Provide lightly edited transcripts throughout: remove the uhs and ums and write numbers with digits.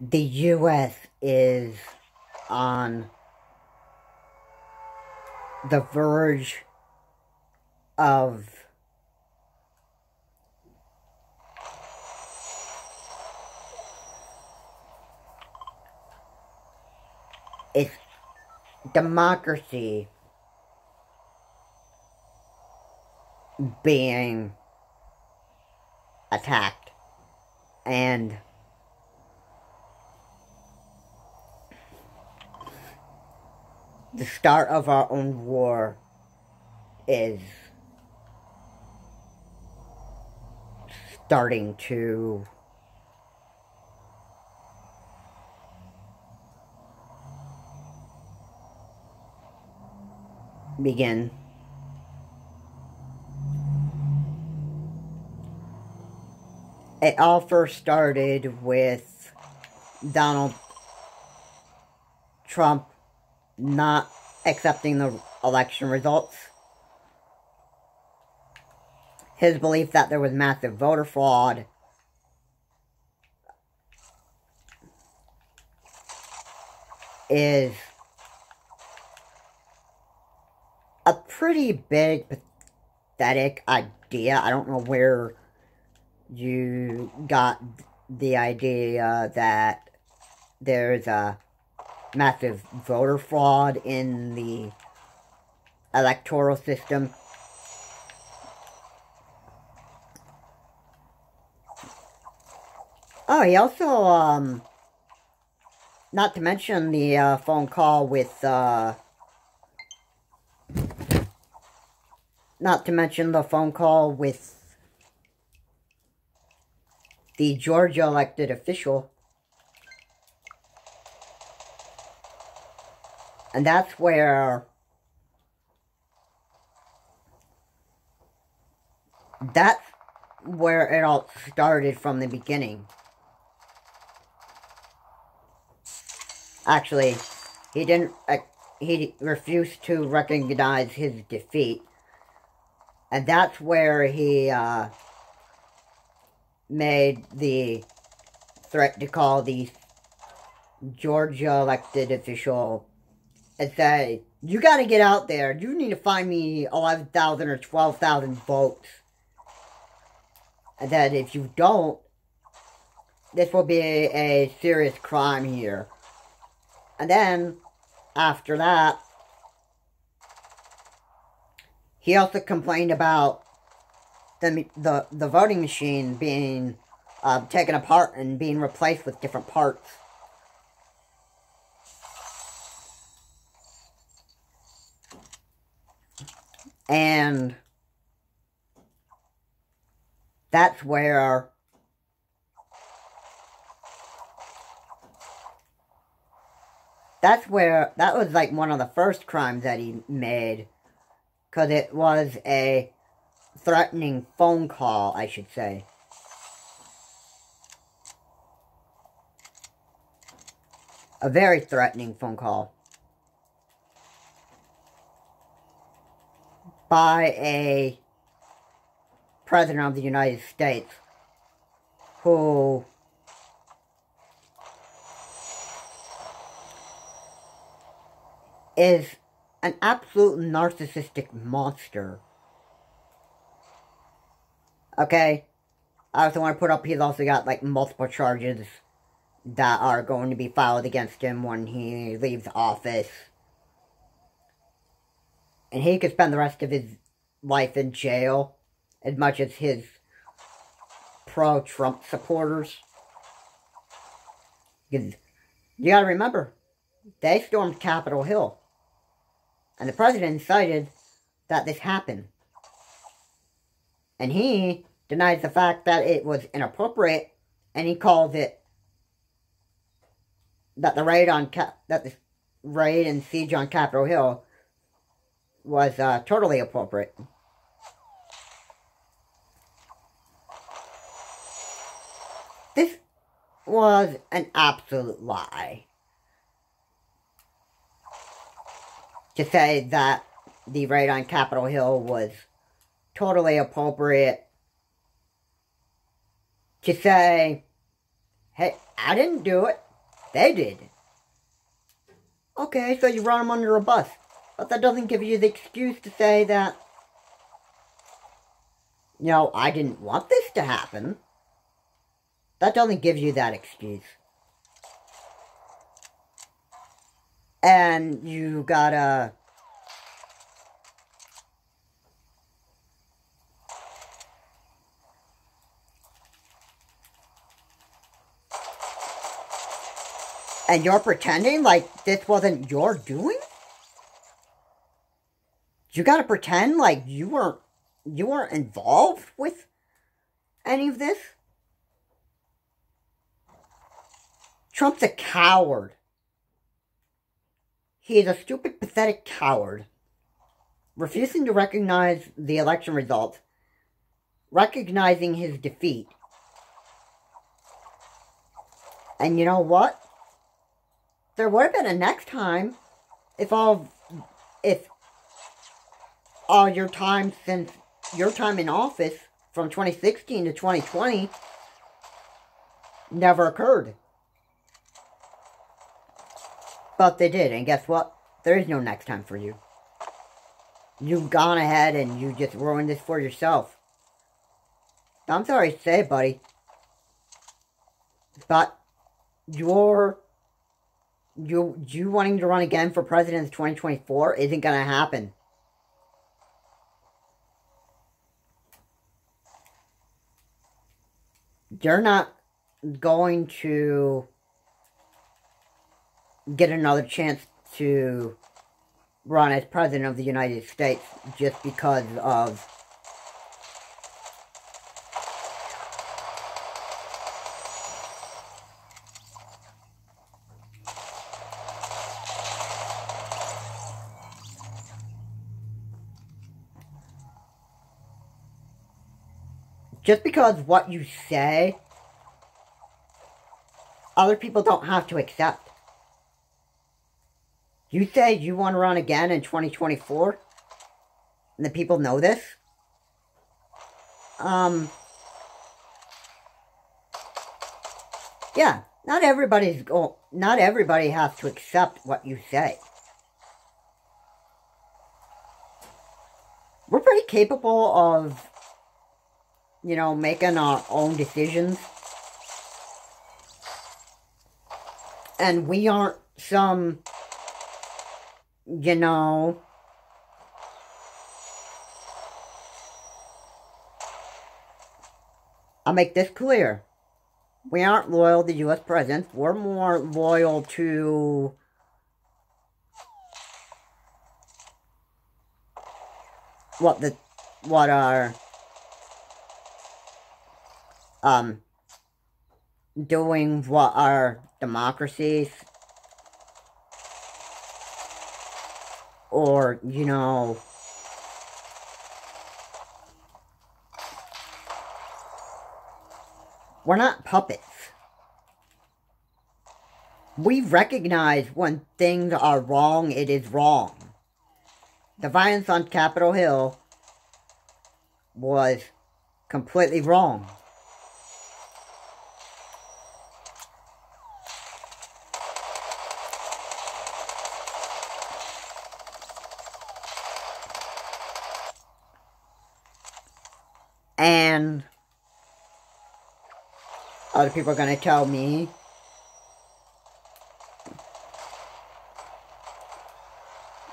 the U.S. is on the verge of its democracy being attacked, and the start of our own war is starting to begin. It all first started with Donald Trump not accepting the election results. His belief that there was massive voter fraud is a pretty big, pathetic idea. I don't know where you got the idea that there's a massive voter fraud in the electoral system. Oh, he also, not to mention the phone call with, not to mention the phone call with the Georgia elected official. And that's where it all started from the beginning. Actually, he refused to recognize his defeat. And that's where he, made the threat to call the Georgia elected official and say, you gotta get out there. You need to find me 11,000 or 12,000 votes. And that if you don't, this will be a serious crime here. And then, after that, he also complained about the voting machine being taken apart and being replaced with different parts. And that was like one of the first crimes that he made, because it was a threatening phone call, I should say. A very threatening phone call by a president of the United States who is an absolute narcissistic monster. Okay? I also want to put up, he's also got, like, multiple charges that are going to be filed against him when he leaves office. And he could spend the rest of his life in jail, as much as his pro-Trump supporters. Because you gotta remember, they stormed Capitol Hill. And the president decided that this happened. And he denies the fact that it was inappropriate, and he calls it that the raid and siege on Capitol Hill was totally appropriate. This was an absolute lie. To say that the raid on Capitol Hill was totally appropriate. To say Hey, I didn't do it. They did. Okay, so you run them under a bus. But that doesn't give you the excuse to say that, you know, I didn't want this to happen. That doesn't give you that excuse. And you gotta... And you're pretending like this wasn't your doing? You gotta pretend like you weren't involved with any of this? Trump's a coward. He is a stupid, pathetic coward. Refusing to recognize the election results. Recognizing his defeat. And you know what? There would have been a next time if all your time since your time in office from 2016 to 2020 never occurred. But they did, and guess what? There is no next time for you. You've gone ahead and you just ruined this for yourself. I'm sorry to say, buddy. But you wanting to run again for president in 2024 isn't going to happen. You're not going to get another chance to run as president of the United States just because of what you say, other people don't have to accept. You say you want to run again in 2024, and the people know this. Yeah, not everybody has to accept what you say. We're pretty capable of, you know, making our own decisions. And we aren't some, you know, I'll make this clear. We aren't loyal to U.S. presidents. We're more loyal to what our doing what our democracies, or, you know, we're not puppets. We recognize when things are wrong, it is wrong. The violence on Capitol Hill was completely wrong. And other people are going to tell me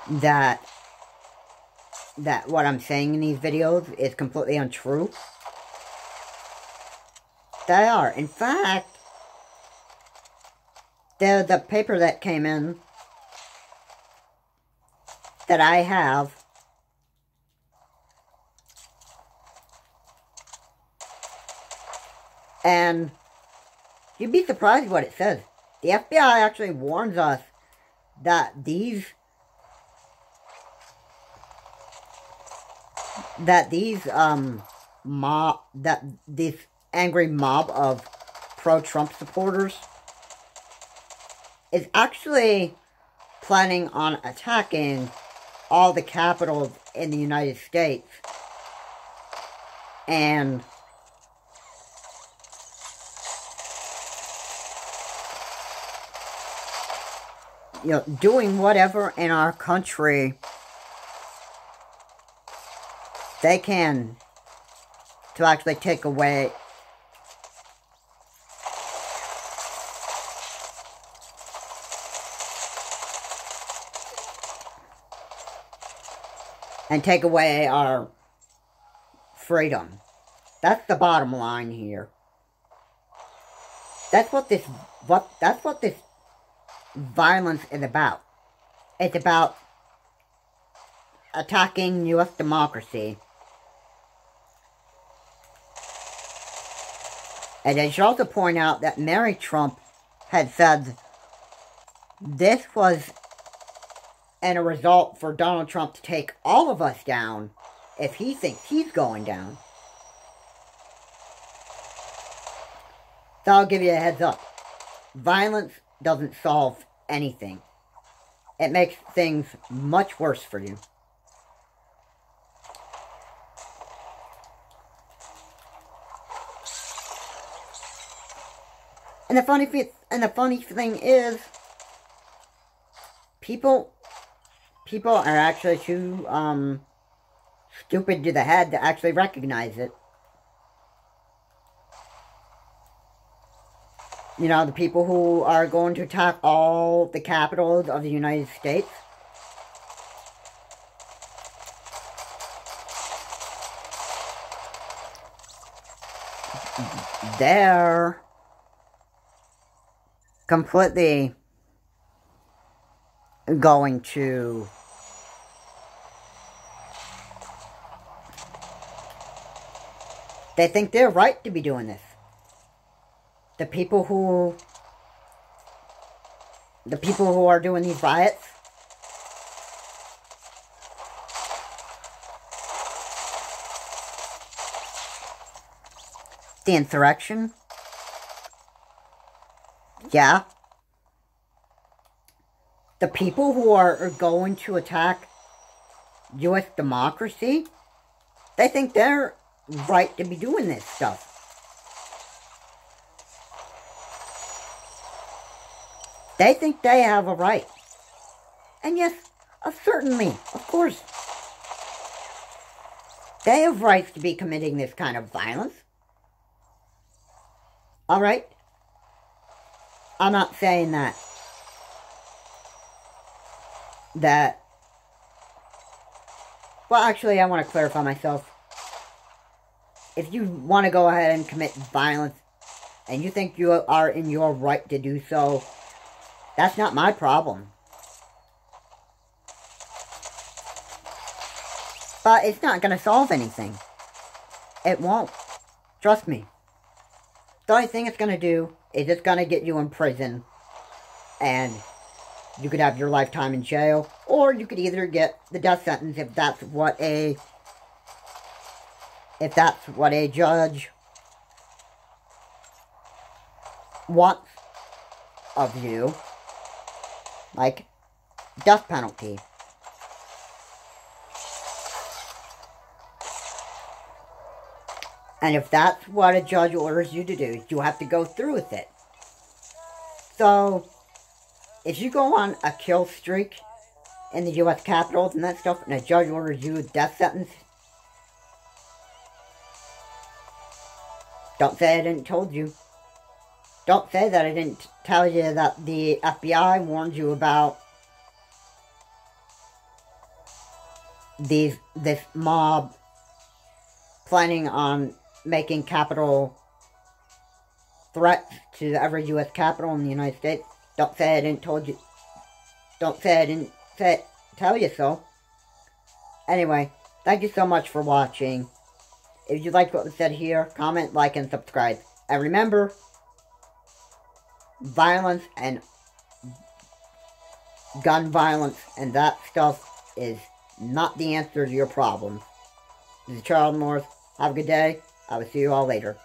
that what I'm saying in these videos is completely untrue. They are. In fact, the paper that came in that I have, and you'd be surprised what it says. The FBI actually warns us that these this angry mob of pro-Trump supporters is actually planning on attacking all the capitals in the United States. And doing whatever in our country they can to actually take away our freedom. That's the bottom line here. That's what this violence is about. It's about attacking U.S. democracy. And I should also point out that Mary Trump had said this was a result for Donald Trump to take all of us down if he thinks he's going down. So I'll give you a heads up. Violence doesn't solve anything. It makes things much worse for you. And the funny thing is, people are actually too stupid to the head to actually recognize it. You know, the people who are going to attack all the capitals of the United States. They're completely going to they think they're right to be doing this. The people who are doing these riots, the insurrection, yeah. The people who are going to attack U.S. democracy, they think they're right to be doing this stuff. They think they have a right. And yes, certainly, of course, they have rights to be committing this kind of violence. Alright? I'm not saying that well, actually, I want to clarify myself. If you want to go ahead and commit violence, and you think you are in your right to do so, that's not my problem. But it's not going to solve anything. It won't. Trust me. The only thing it's going to do is it's going to get you in prison. And you could have your lifetime in jail. Or you could either get the death sentence if that's what a judge wants of you. Like, death penalty. And if that's what a judge orders you to do, you have to go through with it. So, if you go on a kill streak in the U.S. Capitol and that stuff, and a judge orders you a death sentence, don't say I didn't told you. Don't say that I didn't tell you that the FBI warned you about this mob planning on making capital threats to every U.S. Capitol in the United States. Don't say I didn't told you. Don't say I didn't tell you so. Anyway, thank you so much for watching. If you liked what was said here, comment, like, and subscribe. And remember, violence and gun violence and that stuff is not the answer to your problems. This is Charles Morris. Have a good day. I will see you all later.